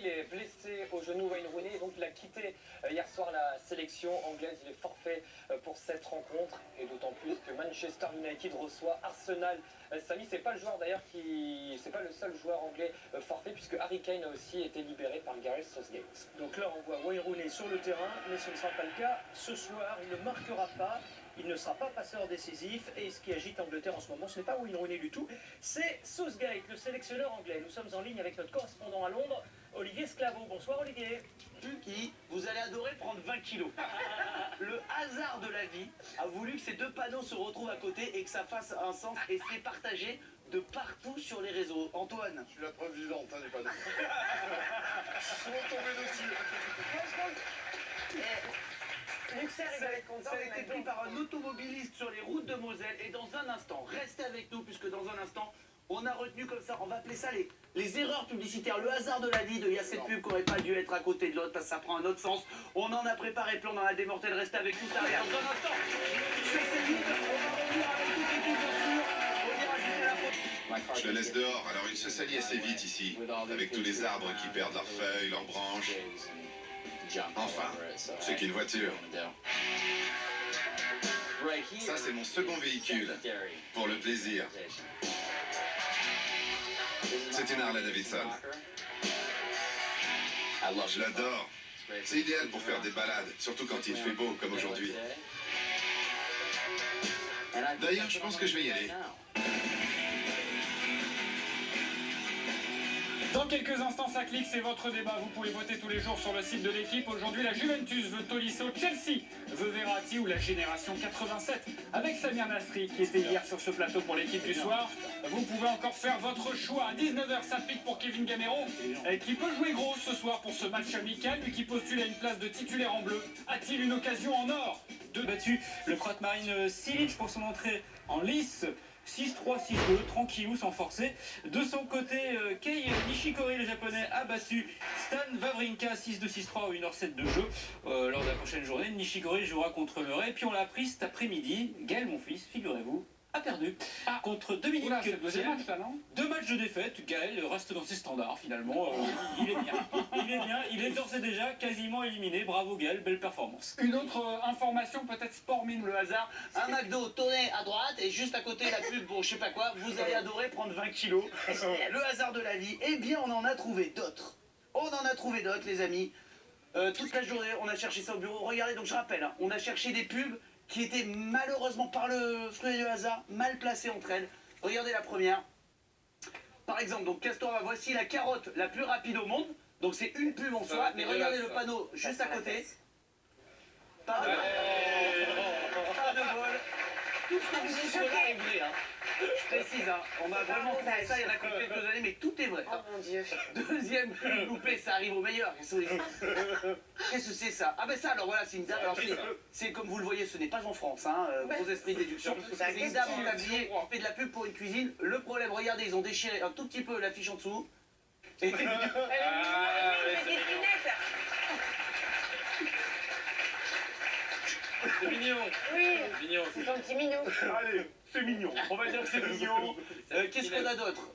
il est blessé au genou, Wayne Rooney, donc il a quitté hier soir la sélection anglaise. Il est forfait pour cette rencontre, et d'autant plus que Manchester United reçoit Arsenal. Samy, c'est pas le joueur d'ailleurs c'est pas le seul joueur anglais forfait, puisque Harry Kane a aussi été libéré par Gareth Southgate. Donc là, on voit Wayne Rooney sur le terrain, mais ce ne sera pas le cas ce soir. Il ne marquera pas. Il ne sera pas passeur décisif, et ce qui agite l'Angleterre en ce moment, ce n'est pas Wayne Rooney du tout, c'est Southgate, le sélectionneur anglais. Nous sommes en ligne avec notre correspondant à Londres, Olivier Sclavo. Bonsoir Olivier. Tuki, vous allez adorer prendre 20 kilos. Le hasard de la vie a voulu que ces deux panneaux se retrouvent à côté et que ça fasse un sens et c'est partagé de partout sur les réseaux. Antoine. Je suis la preuve vivante, hein, du panneau. Je suis souvent tombé dessus. Ça a été pris par un automobiliste sur les routes de Moselle. Et dans un instant, restez avec nous, puisque dans un instant, on a retenu comme ça, on va appeler ça les erreurs publicitaires, le hasard de la vie, il y a cette pub qui n'aurait pas dû être à côté de l'autre, parce que ça prend un autre sens. On en a préparé plein, on en a des mortels, restez avec nous, ça arrive dans un instant. C'est vite, on va revenir avec toute l'équipe, bien sûr. On ira ajouter la faute. Je le laisse dehors, alors il se salit assez vite ici, avec tous les arbres qui perdent leurs feuilles, leurs branches. Enfin, c'est qu'une voiture. Ça, c'est mon second véhicule, pour le plaisir. C'est une Harley Davidson. Je l'adore. C'est idéal pour faire des balades, surtout quand il fait beau, comme aujourd'hui. D'ailleurs, je pense que je vais y aller. Dans quelques instants, ça clique, c'est votre débat. Vous pouvez voter tous les jours sur le site de l'équipe. Aujourd'hui, la Juventus veut Tolisso, Chelsea veut Verratti ou la Génération 87 avec Samir Nasri qui était hier sur ce plateau pour l'équipe du soir. Vous pouvez encore faire votre choix. À 19h, ça pique pour Kevin Gamero qui peut jouer gros ce soir pour ce match amical, lui qui postule à une place de titulaire en bleu. A-t-il une occasion en or de battu le croate Marine Silic pour son entrée en lice? 6-3, 6-2, tranquillou, sans forcer. De son côté, Kei Nishikori, le japonais, a battu Stan Wawrinka 6-2, 6-3 au 1h07 de jeu. Lors de la prochaine journée, Nishikori jouera contre Murray. Et puis on l'a appris cet après-midi, Gaël, mon fils, figurez-vous, a perdu contre Dominique. Oula, c'est le deuxième match là, non? 2 matchs de défaite, Gaël reste dans ses standards finalement. Il est bien, il est bien, il est d'ores et déjà quasiment éliminé. Bravo Gaël, belle performance. Une autre information, peut-être sport mine. Le hasard, un McDo tourné à droite et juste à côté la pub pour je sais pas quoi, vous allez adorer prendre 20 kilos. Le hasard de la vie, eh bien on en a trouvé d'autres. On en a trouvé d'autres les amis. Toute la journée on a cherché ça au bureau. Regardez, donc je rappelle, hein, on a cherché des pubs qui étaient malheureusement par le fruit du hasard mal placées entre elles. Regardez la première. Par exemple, donc Castorama, voici la carotte la plus rapide au monde. Donc c'est une pub en soi, mais regardez le panneau juste à côté. Pas de bol. Pas de bol. Tout ce que vous dites sur là est vrai. Hein. Je précise, hein, on a vraiment fait ça il y a quelques années, mais tout est vrai. Oh mon Dieu. Deuxième pub loupé, ça arrive au meilleur. Qu'est-ce que c'est ça? Ah ben ça, alors voilà, c'est une dame. Alors c'est comme vous le voyez, ce n'est pas en France, hein, gros esprit de déduction. C'est une dame en tablier qui fait de la pub pour une cuisine. Le problème, regardez, ils ont déchiré un tout petit peu l'affiche en dessous. Et... C'est mignon. Oui, Mignon. c'est son petit minou. Allez, c'est mignon. On va dire que c'est mignon. Qu'est-ce qu'on a d'autre?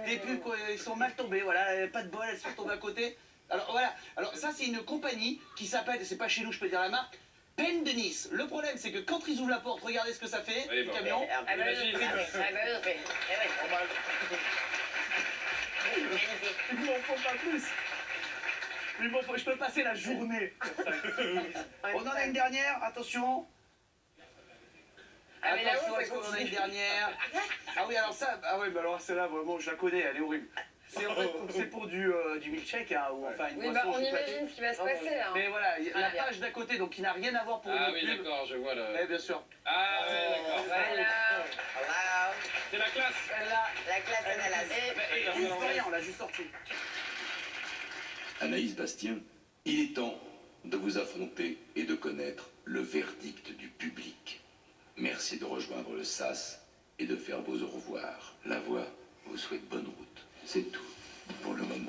Des pubs qui sont mal tombées, voilà, pas de bol, elles sont tombées à côté. Alors voilà, alors ça c'est une compagnie qui s'appelle, c'est pas chez nous, je peux dire la marque, Pen de Nice. Le problème c'est que quand ils ouvrent la porte, regardez ce que ça fait, Oui, le camion. Il m'en faut pas plus. Je peux passer la journée. On en a une dernière, attention. Ah mais là-haut, Attention, ça est-ce qu'on en a une continue. dernière? Ah oui, alors ça, ah ouais, mais alors celle-là, vraiment, je la connais, elle est horrible. C'est en fait, c'est pour du milkshake, hein, ou enfin une Oui, boisson. bah on je sais pas. imagine ce qui va se passer là. Mais voilà, la Voilà. page d'à côté, donc qui n'a rien à voir pour Ah une oui, pub. d'accord, je vois le... Eh bien sûr. Ah oui, d'accord. Voilà. C'est la classe. Voilà, la classe analyse. C'est pas rien, on l'a juste sorti. Anaïs Bastien, il est temps de vous affronter et de connaître le verdict du public. Merci de rejoindre le SAS et de faire vos au revoir. La voix vous souhaite bonne route. C'est tout pour le moment.